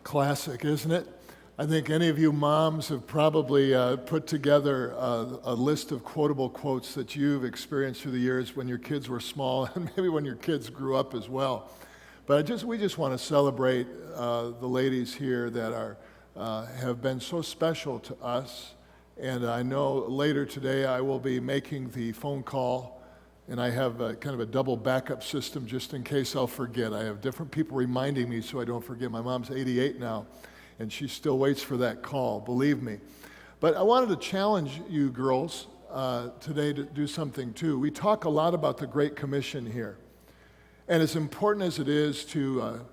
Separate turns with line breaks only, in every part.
classic, isn't it? I think any of you moms have probably put together a list of quotable quotes that you've experienced through the years when your kids were small and maybe when your kids grew up as well. But we just want to celebrate the ladies here that have been so special to us. And I know later today I will be making the phone call, and I have kind of a double backup system just in case I'll forget. I have different people reminding me so I don't forget. My mom's 88 now, and she still waits for that call, believe me. But I wanted to challenge you girls today to do something too. We talk a lot about the Great Commission here. And as important as it is to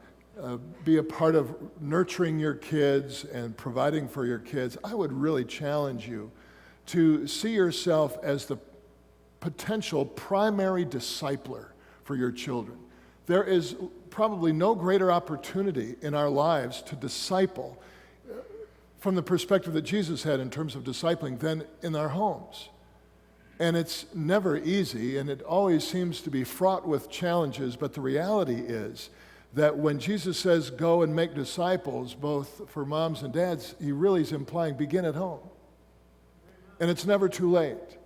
be a part of nurturing your kids and providing for your kids, I would really challenge you to see yourself as the potential primary discipler for your children. There is probably no greater opportunity in our lives to disciple from the perspective that Jesus had in terms of discipling than in our homes. And it's never easy, and it always seems to be fraught with challenges, but the reality is that when Jesus says go and make disciples, both for moms and dads, he really is implying begin at home. And it's never too late.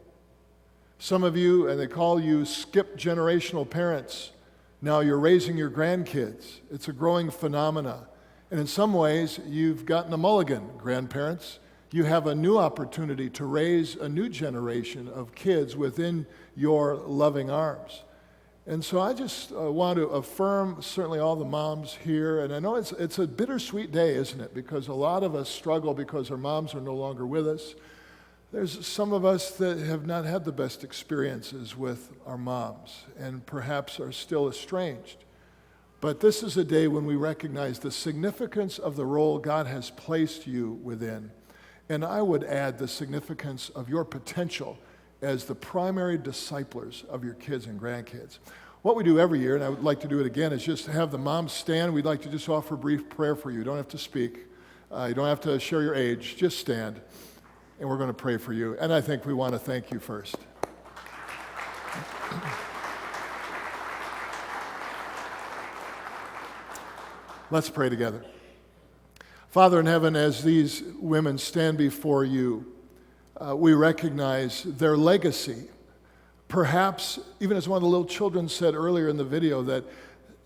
Some of you, and they call you skip generational parents, now you're raising your grandkids. It's a growing phenomena. And in some ways, you've gotten a mulligan, grandparents. You have a new opportunity to raise a new generation of kids within your loving arms. And so I just want to affirm certainly all the moms here. And I know it's a bittersweet day, isn't it? Because a lot of us struggle because our moms are no longer with us. There's some of us that have not had the best experiences with our moms and perhaps are still estranged. But this is a day when we recognize the significance of the role God has placed you within. And I would add the significance of your potential as the primary disciplers of your kids and grandkids. What we do every year, and I would like to do it again, is just have the moms stand. We'd like to just offer a brief prayer for you. You don't have to speak. You don't have to share your age. Just stand, and we're going to pray for you. And I think we want to thank you first. Let's pray together. Father in heaven, as these women stand before you, we recognize their legacy. Perhaps, even as one of the little children said earlier in the video, that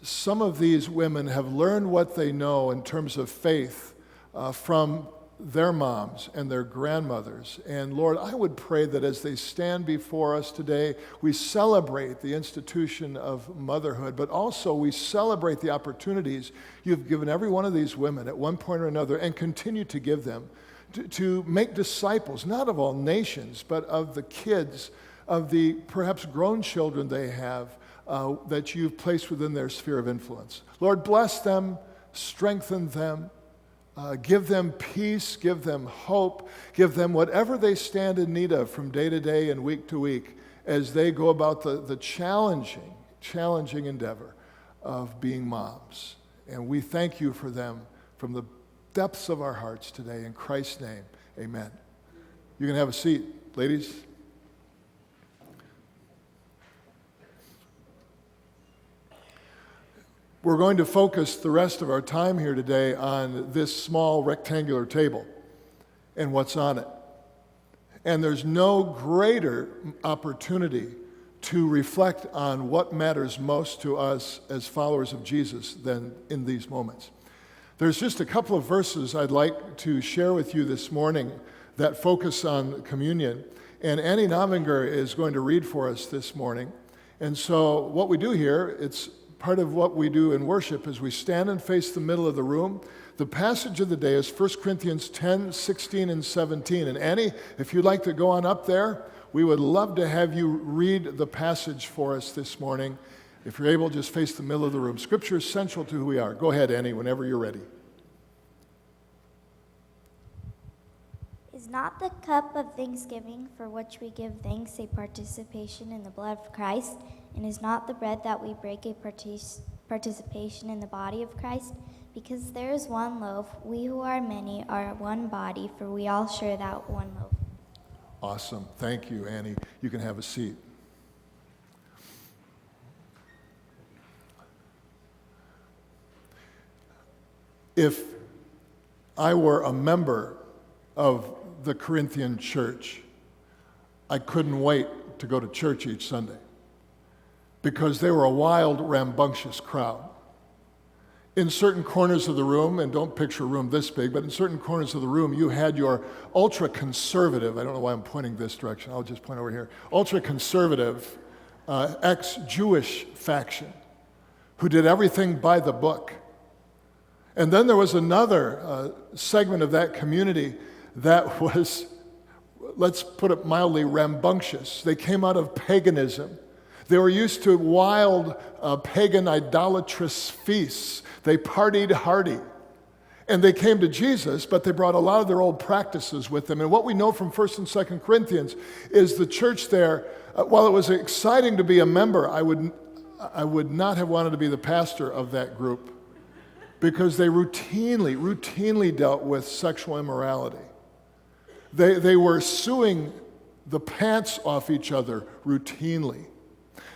some of these women have learned what they know in terms of faith from their moms and their grandmothers. And Lord, I would pray that as they stand before us today, we celebrate the institution of motherhood, but also we celebrate the opportunities you've given every one of these women at one point or another and continue to give them to make disciples, not of all nations, but of the kids, of the perhaps grown children they have that you've placed within their sphere of influence. Lord, bless them, strengthen them, give them peace, give them hope, give them whatever they stand in need of from day to day and week to week as they go about the challenging endeavor of being moms. And we thank you for them from the depths of our hearts today. In Christ's name, amen. You can have a seat, ladies. We're going to focus the rest of our time here today on this small rectangular table and what's on it. And there's no greater opportunity to reflect on what matters most to us as followers of Jesus than in these moments. There's just a couple of verses I'd like to share with you this morning that focus on communion. And Annie Novinger is going to read for us this morning. And so what we do here, it's part of what we do in worship, is we stand and face the middle of the room. The passage of the day is 1 Corinthians 10, 16, and 17. And Annie, if you'd like to go on up there, we would love to have you read the passage for us this morning. If you're able, just face the middle of the room. Scripture is central to who we are. Go ahead, Annie, whenever you're ready.
Is not the cup of thanksgiving for which we give thanks a participation in the blood of Christ? And is not the bread that we break a participation in the body of Christ? Because there is one loaf, we who are many are one body, for we all share that one loaf.
Awesome. Thank you, Annie. You can have a seat. If I were a member of the Corinthian church, I couldn't wait to go to church each Sunday because they were a wild, rambunctious crowd. In certain corners of the room, and don't picture a room this big, but in certain corners of the room, you had your ultra-conservative, I don't know why I'm pointing this direction, I'll just point over here, ultra-conservative, ex-Jewish faction who did everything by the book. And then there was another segment of that community that was, let's put it mildly, rambunctious. They came out of paganism. They were used to wild, pagan, idolatrous feasts. They partied hardy. And they came to Jesus, but they brought a lot of their old practices with them. And what we know from 1st and 2nd Corinthians is the church there, while it was exciting to be a member, I would not have wanted to be the pastor of that group because they routinely dealt with sexual immorality. They were suing the pants off each other routinely.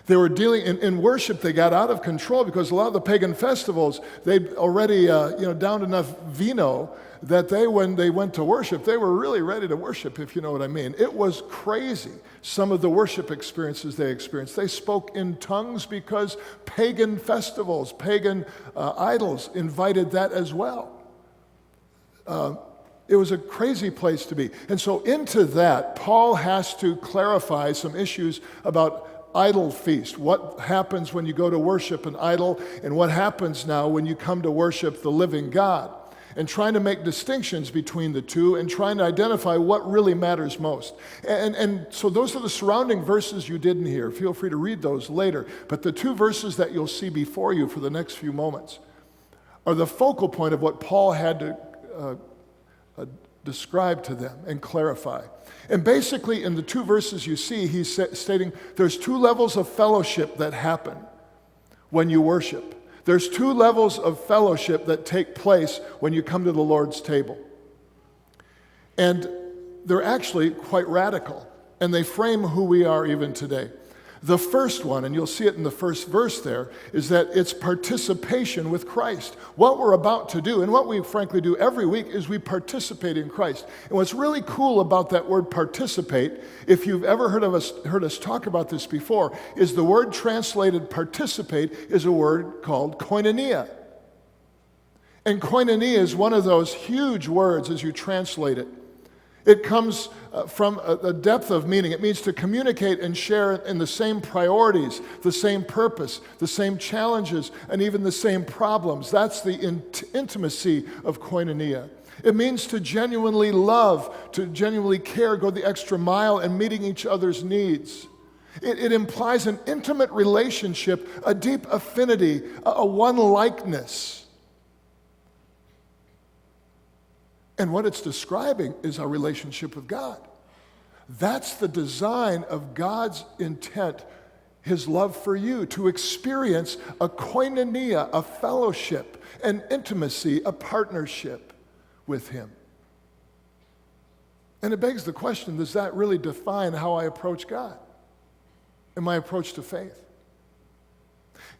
They were dealing, in worship, they got out of control because a lot of the pagan festivals, they'd already downed enough vino that when they went to worship, they were really ready to worship, if you know what I mean. It was crazy, some of the worship experiences they experienced. They spoke in tongues because pagan festivals, pagan idols invited that as well. It was a crazy place to be. And so into that, Paul has to clarify some issues about idol feast. What happens when you go to worship an idol, and what happens now when you come to worship the living God? And trying to make distinctions between the two and trying to identify what really matters most. And so those are the surrounding verses you didn't hear. Feel free to read those later. But the two verses that you'll see before you for the next few moments are the focal point of what Paul had to describe to them and clarify. And basically, in the two verses you see, he's stating there's two levels of fellowship that happen when you worship. There's two levels of fellowship that take place when you come to the Lord's table. And they're actually quite radical, and they frame who we are even today. The first one, and you'll see it in the first verse there, is that it's participation with Christ. What we're about to do, and what we frankly do every week, is we participate in Christ. And what's really cool about that word participate, if you've ever heard us talk about this before, is the word translated participate is a word called koinonia. And koinonia is one of those huge words as you translate it. It comes from a depth of meaning. It means to communicate and share in the same priorities, the same purpose, the same challenges, and even the same problems. That's the intimacy of koinonia. It means to genuinely love, to genuinely care, go the extra mile in meeting each other's needs. It implies an intimate relationship, a deep affinity, a one-likeness. And what it's describing is our relationship with God. That's the design of God's intent, His love for you, to experience a koinonia, a fellowship, an intimacy, a partnership with Him. And it begs the question, does that really define how I approach God and my approach to faith?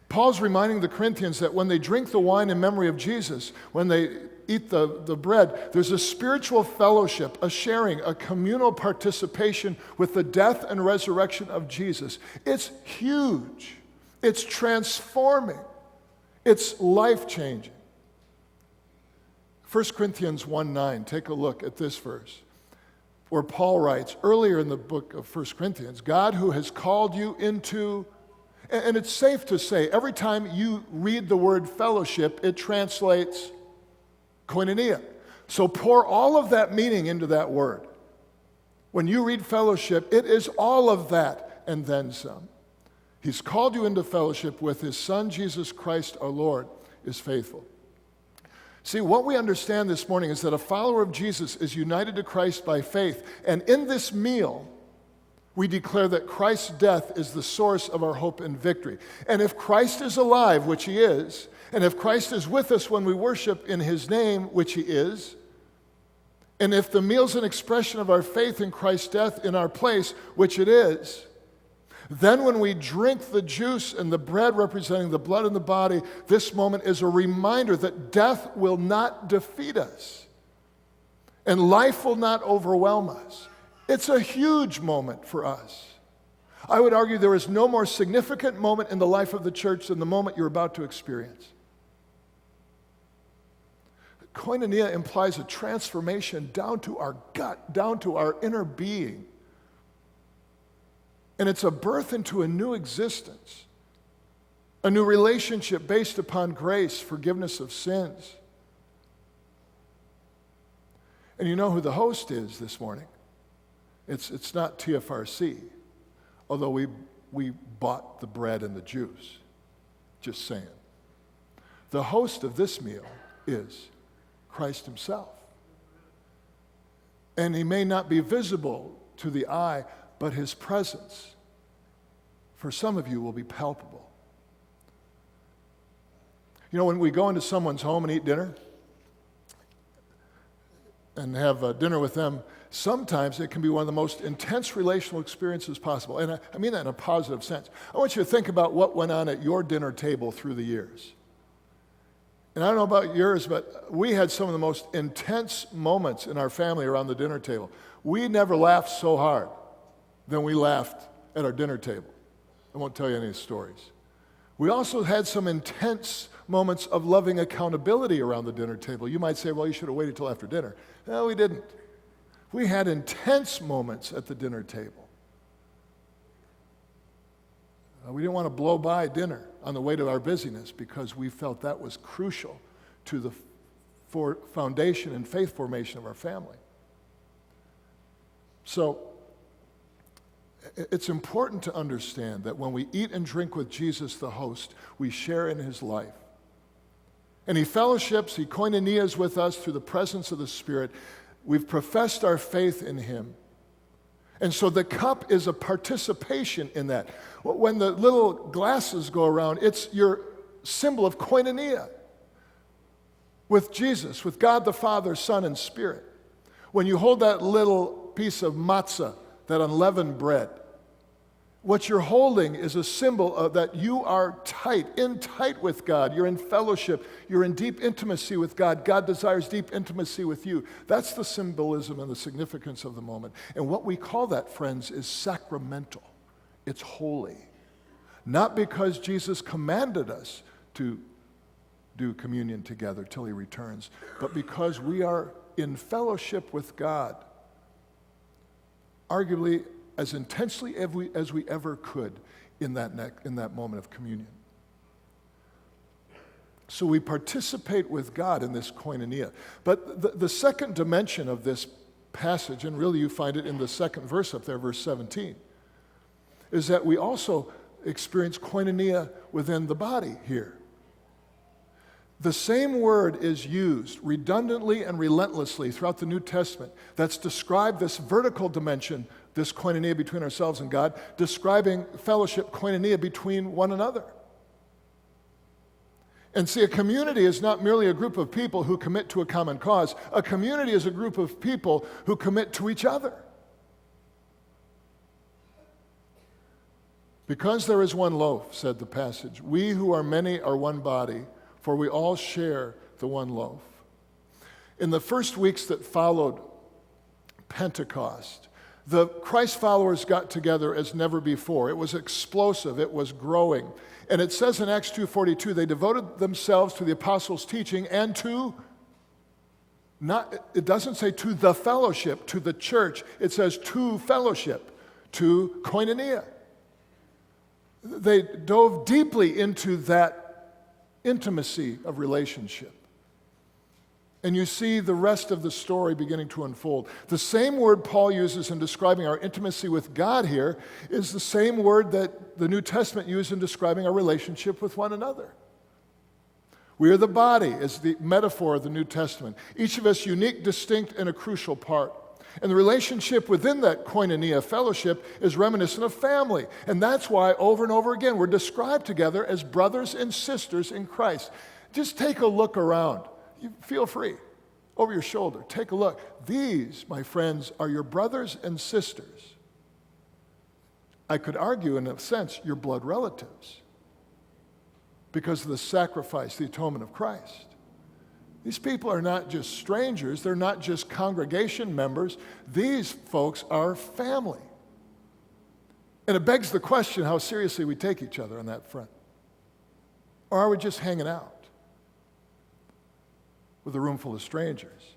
Paul's reminding the Corinthians that when they drink the wine in memory of Jesus, when they eat the bread, there's a spiritual fellowship, a sharing, a communal participation with the death and resurrection of Jesus. It's huge. It's transforming. It's life-changing. 1 Corinthians 1:9, take a look at this verse, where Paul writes, earlier in the book of 1 Corinthians, God who has called you into, and it's safe to say, every time you read the word fellowship, it translates koinonia. So pour all of that meaning into that word. When you read fellowship, it is all of that and then some. He's called you into fellowship with His Son, Jesus Christ, our Lord, is faithful. See, what we understand this morning is that a follower of Jesus is united to Christ by faith. And in this meal, we declare that Christ's death is the source of our hope and victory. And if Christ is alive, which He is, and if Christ is with us when we worship in His name, which He is, and if the meal's an expression of our faith in Christ's death in our place, which it is, then when we drink the juice and the bread representing the blood and the body, this moment is a reminder that death will not defeat us. and life will not overwhelm us. It's a huge moment for us. I would argue there is no more significant moment in the life of the church than the moment you're about to experience. Koinonia implies a transformation down to our gut, down to our inner being. And it's a birth into a new existence, a new relationship based upon grace, forgiveness of sins. And you know who the host is this morning? It's not TFRC, although we bought the bread and the juice. Just saying. The host of this meal is Christ himself. And he may not be visible to the eye, but his presence, for some of you, will be palpable. You know, when we go into someone's home and eat dinner and have dinner with them, sometimes it can be one of the most intense relational experiences possible. And I mean that in a positive sense. I want you to think about what went on at your dinner table through the years. And I don't know about yours, but we had some of the most intense moments in our family around the dinner table. We never laughed so hard than we laughed at our dinner table. I won't tell you any stories. We also had some intense moments of loving accountability around the dinner table. You might say, well, you should have waited till after dinner. No, we didn't. We had intense moments at the dinner table. We didn't want to blow by dinner on the way to our busyness because we felt that was crucial to the foundation and faith formation of our family. So it's important to understand that when we eat and drink with Jesus the host, we share in his life. And he fellowships, he koinonias with us through the presence of the Spirit. We've professed our faith in him. And so the cup is a participation in that. When the little glasses go around, it's your symbol of koinonia with Jesus, with God the Father, Son, and Spirit. When you hold that little piece of matzah, that unleavened bread, what you're holding is a symbol of that you are tight with God. You're in fellowship. You're in deep intimacy with God. God desires deep intimacy with you. That's the symbolism and the significance of the moment. And what we call that, friends, is sacramental. It's holy. Not because Jesus commanded us to do communion together till he returns, but because we are in fellowship with God, arguably as intensely as we ever could in that moment of communion. So we participate with God in this koinonia. But the second dimension of this passage, and really you find it in the second verse up there, verse 17, is that we also experience koinonia within the body here. The same word is used redundantly and relentlessly throughout the New Testament that's described this vertical dimension, this koinonia between ourselves and God, describing fellowship, koinonia between one another. And see, a community is not merely a group of people who commit to a common cause. A community is a group of people who commit to each other. Because there is one loaf, said the passage, we who are many are one body, for we all share the one loaf. In the first weeks that followed Pentecost, the Christ followers got together as never before. It was explosive. It was growing. And it says in Acts 2:42, they devoted themselves to the apostles' teaching and it doesn't say to the fellowship, to the church. It says to fellowship, to koinonia. They dove deeply into that intimacy of relationship. And you see the rest of the story beginning to unfold. The same word Paul uses in describing our intimacy with God here is the same word that the New Testament used in describing our relationship with one another. We are the body, is the metaphor of the New Testament. Each of us unique, distinct, and a crucial part. And the relationship within that koinonia fellowship is reminiscent of family. And that's why over and over again we're described together as brothers and sisters in Christ. Just take a look around. You feel free. Over your shoulder, take a look. These, my friends, are your brothers and sisters. I could argue, in a sense, your blood relatives because of the sacrifice, the atonement of Christ. These people are not just strangers. They're not just congregation members. These folks are family. And it begs the question how seriously we take each other on that front. Or are we just hanging out with a room full of strangers?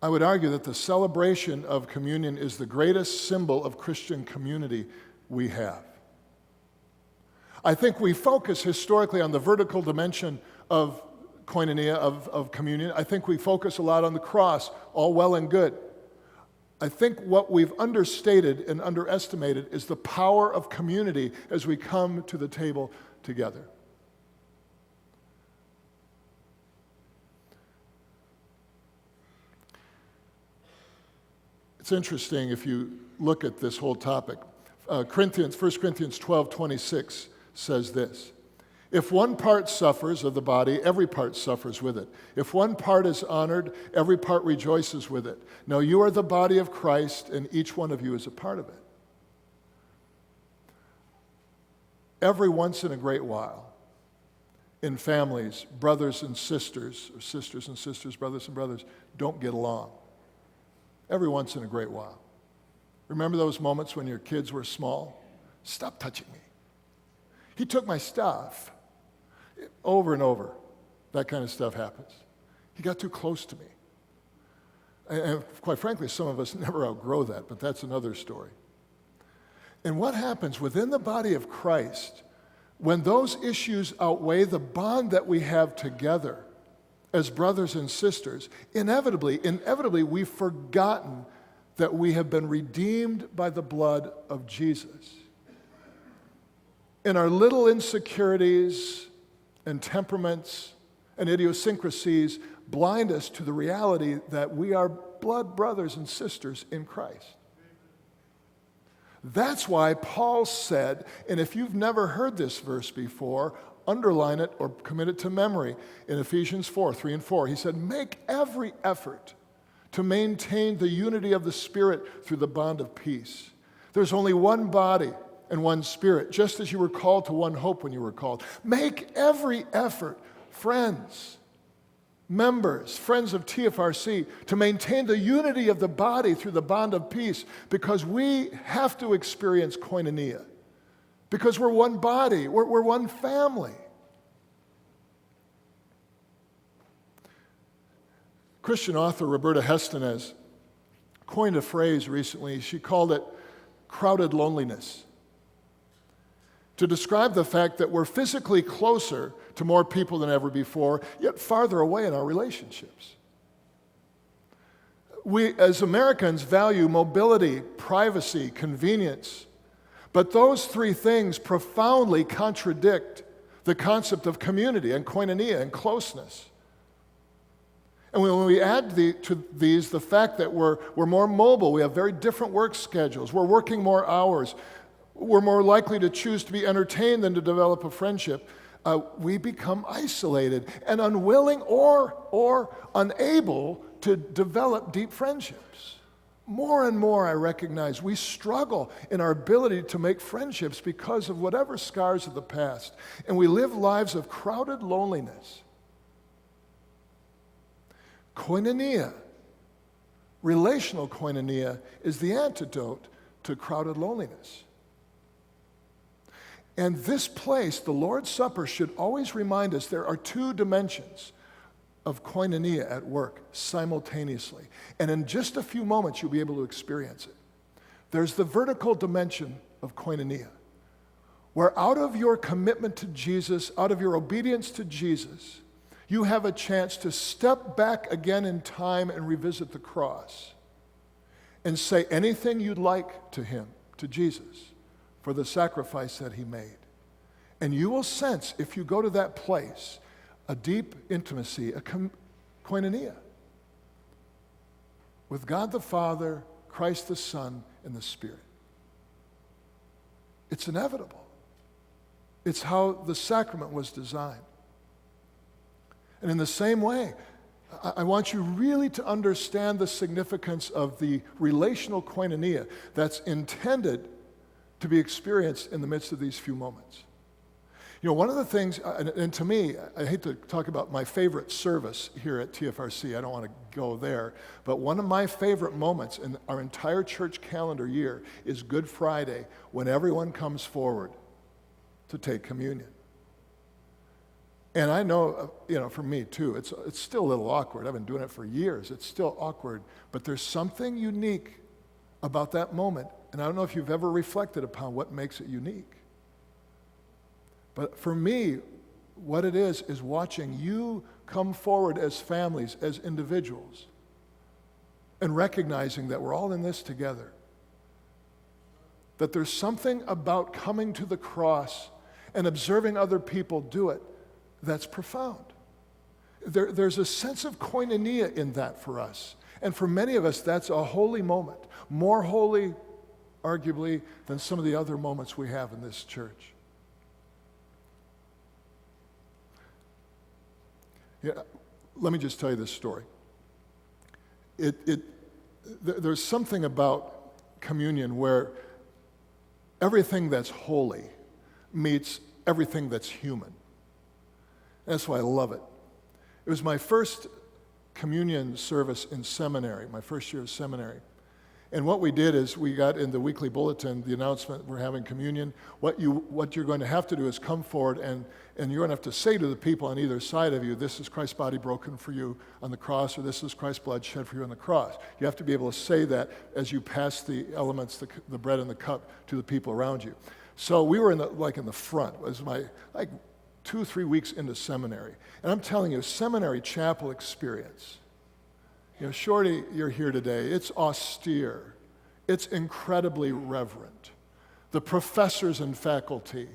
I would argue that the celebration of communion is the greatest symbol of Christian community we have. I think we focus historically on the vertical dimension of koinonia, of communion. I think we focus a lot on the cross, all well and good. I think what we've understated and underestimated is the power of community as we come to the table together. It's interesting if you look at this whole topic. 1 Corinthians 12:26 says this: if one part suffers of the body, every part suffers with it. If one part is honored, every part rejoices with it. Now you are the body of Christ, and each one of you is a part of it. Every once in a great while, in families, brothers and sisters, or sisters and sisters, brothers and brothers, don't get along. Every once in a great while. Remember those moments when your kids were small? Stop touching me. He took my stuff. Over and over, that kind of stuff happens. He got too close to me. And quite frankly, some of us never outgrow that, but that's another story. And what happens within the body of Christ when those issues outweigh the bond that we have together as brothers and sisters? Inevitably, we've forgotten that we have been redeemed by the blood of Jesus. And our little insecurities and temperaments and idiosyncrasies blind us to the reality that we are blood brothers and sisters in Christ. That's why Paul said, and if you've never heard this verse before, underline it or commit it to memory. In Ephesians 4:3 and 4, he said, make every effort to maintain the unity of the Spirit through the bond of peace. There's only one body and one Spirit, just as you were called to one hope when you were called. Make every effort, friends, members, friends of TFRC, to maintain the unity of the body through the bond of peace, because we have to experience koinonia, because we're one body, we're one family. Christian author Roberta Heston has coined a phrase recently. She called it crowded loneliness, to describe the fact that we're physically closer to more people than ever before, yet farther away in our relationships. We, as Americans, value mobility, privacy, convenience, but those three things profoundly contradict the concept of community and koinonia and closeness. And when we add to these the fact that we're more mobile, we have very different work schedules, we're working more hours, we're more likely to choose to be entertained than to develop a friendship, we become isolated and unwilling or unable to develop deep friendships. More and more, I recognize we struggle in our ability to make friendships because of whatever scars of the past, and we live lives of crowded loneliness. Koinonia, relational koinonia, is the antidote to crowded loneliness. And this place, the Lord's Supper, should always remind us there are two dimensions of koinonia at work simultaneously. And in just a few moments, you'll be able to experience it. There's the vertical dimension of koinonia, where out of your commitment to Jesus, out of your obedience to Jesus, you have a chance to step back again in time and revisit the cross and say anything you'd like to him, to Jesus, for the sacrifice that he made. And you will sense, if you go to that place, a deep intimacy, a koinonia with God the Father, Christ the Son, and the Spirit. It's inevitable. It's how the sacrament was designed. And in the same way, I want you really to understand the significance of the relational koinonia that's intended to be experienced in the midst of these few moments. You know, one of the things, and to me, I hate to talk about my favorite service here at TFRC, I don't want to go there, but one of my favorite moments in our entire church calendar year is Good Friday, when everyone comes forward to take communion. And I know, for me too, it's still a little awkward. I've been doing it for years. It's still awkward, but there's something unique about that moment, and I don't know if you've ever reflected upon what makes it unique. But for me, what it is watching you come forward as families, as individuals, and recognizing that we're all in this together. That there's something about coming to the cross and observing other people do it that's profound. There's a sense of koinonia in that for us. And for many of us, that's a holy moment. More holy, arguably, than some of the other moments we have in this church. Yeah, let me just tell you this story. There's something about communion where everything that's holy meets everything that's human. That's why I love it. It was my first communion service in seminary, my first year of seminary. And what we did is we got in the weekly bulletin the announcement we're having communion. What you're going to have to do is come forward and you're going to have to say to the people on either side of you, this is Christ's body broken for you on the cross, or this is Christ's blood shed for you on the cross. You have to be able to say that as you pass the elements, the bread and the cup, to the people around you. So we were in the front. It was my 2-3 weeks into seminary. And I'm telling you, seminary chapel experience. Shorty, you're here today. It's austere. It's incredibly reverent. The professors and faculty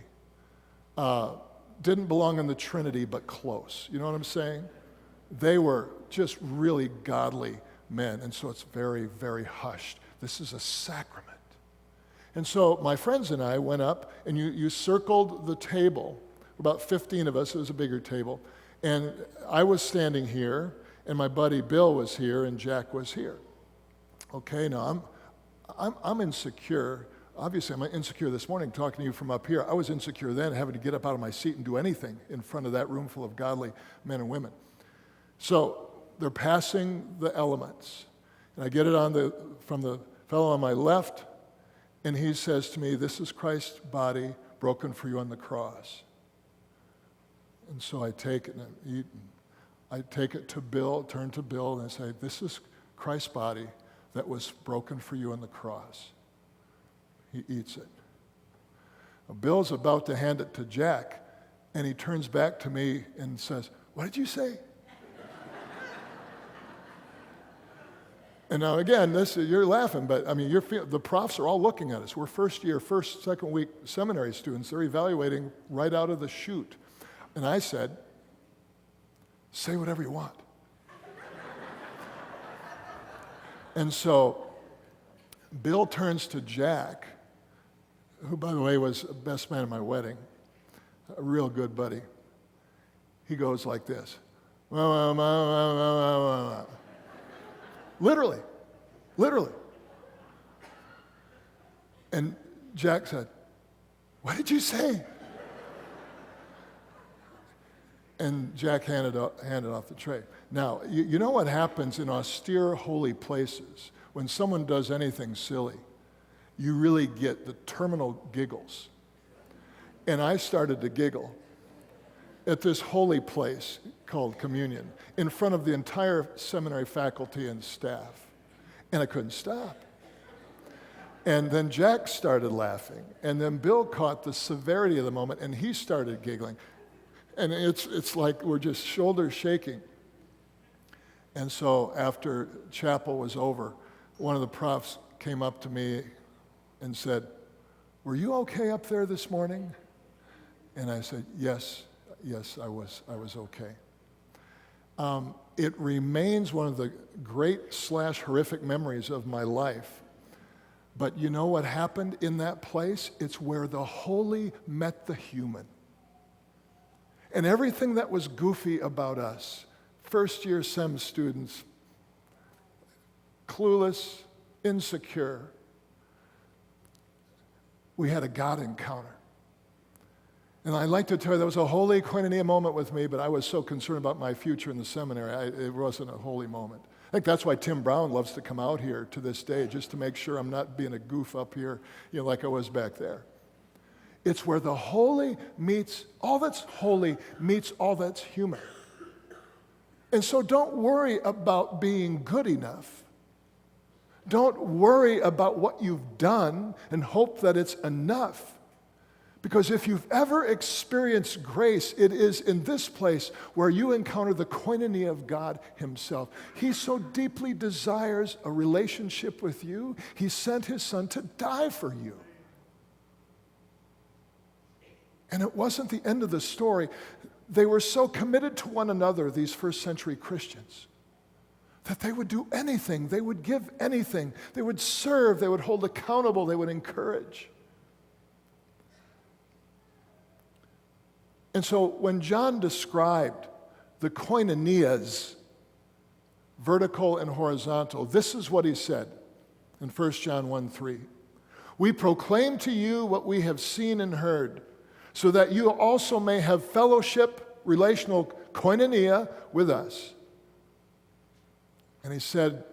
didn't belong in the Trinity, but close. You know what I'm saying? They were just really godly men, and so it's very, very hushed. This is a sacrament. And so my friends and I went up, and you circled the table. About 15 of us. It was a bigger table. And I was standing here, and my buddy Bill was here, and Jack was here. Okay, now I'm insecure. Obviously, I'm insecure this morning talking to you from up here. I was insecure then, having to get up out of my seat and do anything in front of that room full of godly men and women. So they're passing the elements. And I get it from the fellow on my left, and he says to me, this is Christ's body broken for you on the cross. And so I take it and I eat. I take it to Bill, turn to Bill, and I say, this is Christ's body that was broken for you on the cross. He eats it. Now, Bill's about to hand it to Jack, and he turns back to me and says, what did you say? And now again, you're laughing, but I mean, the profs are all looking at us. We're second week seminary students. They're evaluating right out of the chute. And I said, say whatever you want. And so Bill turns to Jack, who, by the way, was the best man at my wedding, a real good buddy. He goes like this. Literally. And Jack said, what did you say? And Jack handed off the tray. Now, you know what happens in austere, holy places when someone does anything silly? You really get the terminal giggles. And I started to giggle at this holy place called communion in front of the entire seminary faculty and staff. And I couldn't stop. And then Jack started laughing. And then Bill caught the severity of the moment, and he started giggling. And it's like we're just shoulders shaking. And so after chapel was over, one of the profs came up to me and said, were you okay up there this morning? And I said, yes, I was okay. It remains one of the great / horrific memories of my life. But you know what happened in that place? It's where the holy met the human. And everything that was goofy about us, first-year SEM students, clueless, insecure, we had a God encounter. And I'd like to tell you, that was a holy koinonia moment with me, but I was so concerned about my future in the seminary, it wasn't a holy moment. I think that's why Tim Brown loves to come out here to this day, just to make sure I'm not being a goof up here, like I was back there. It's where the holy meets, all that's holy meets all that's human. And so don't worry about being good enough. Don't worry about what you've done and hope that it's enough. Because if you've ever experienced grace, it is in this place where you encounter the koinonia of God himself. He so deeply desires a relationship with you, he sent his son to die for you. And it wasn't the end of the story. They were so committed to one another, these first century Christians, that they would do anything, they would give anything, they would serve, they would hold accountable, they would encourage. And so when John described the koinonias, vertical and horizontal, this is what he said in 1 John 1:3. We proclaim to you what we have seen and heard, so that you also may have fellowship, relational koinonia with us. And he said,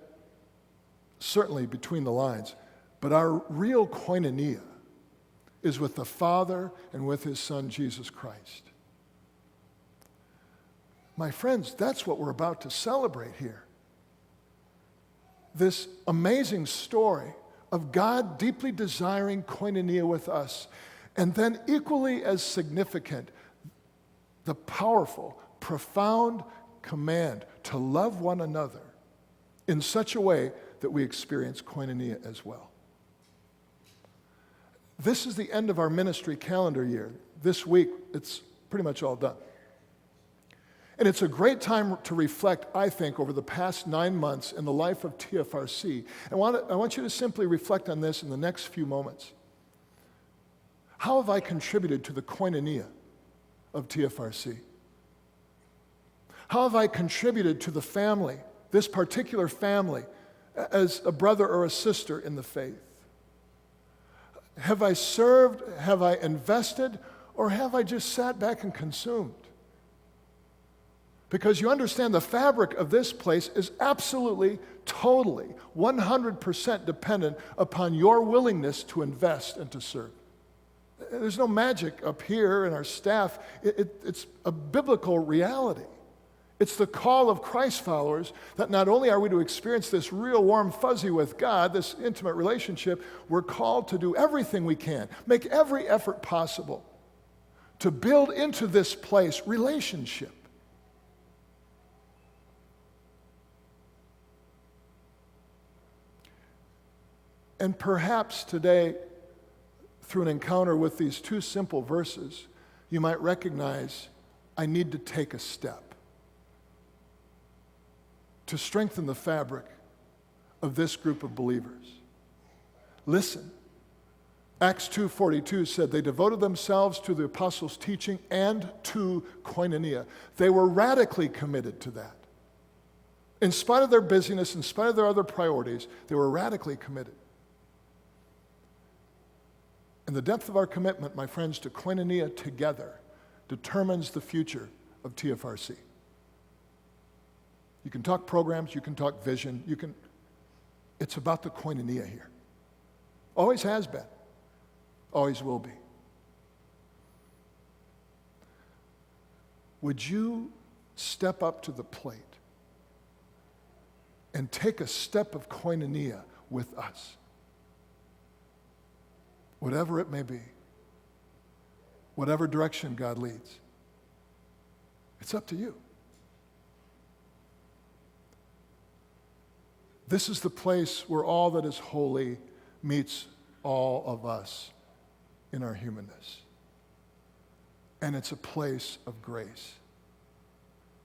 certainly between the lines, but our real koinonia is with the Father and with his Son, Jesus Christ. My friends, that's what we're about to celebrate here. This amazing story of God deeply desiring koinonia with us, and then equally as significant, the powerful, profound command to love one another in such a way that we experience koinonia as well. This is the end of our ministry calendar year. This week, it's pretty much all done. And it's a great time to reflect, I think, over the past 9 months in the life of TFRC. I want you to simply reflect on this in the next few moments. How have I contributed to the koinonia of TFRC? How have I contributed to the family, this particular family, as a brother or a sister in the faith? Have I served, have I invested, or have I just sat back and consumed? Because you understand the fabric of this place is absolutely, totally, 100% dependent upon your willingness to invest and to serve. There's no magic up here in our staff. It's a biblical reality. It's the call of Christ followers that not only are we to experience this real warm fuzzy with God, this intimate relationship, we're called to do everything we can, make every effort possible to build into this place relationship. And perhaps today, through an encounter with these two simple verses, you might recognize, I need to take a step to strengthen the fabric of this group of believers. Listen, Acts 2:42 said they devoted themselves to the apostles' teaching and to koinonia. They were radically committed to that. In spite of their busyness, in spite of their other priorities, they were radically committed. And the depth of our commitment, my friends, to koinonia together determines the future of TFRC. You can talk programs, you can talk vision, it's about the koinonia here. Always has been, always will be. Would you step up to the plate and take a step of koinonia with us? Whatever it may be, whatever direction God leads, it's up to you. This is the place where all that is holy meets all of us in our humanness. And it's a place of grace.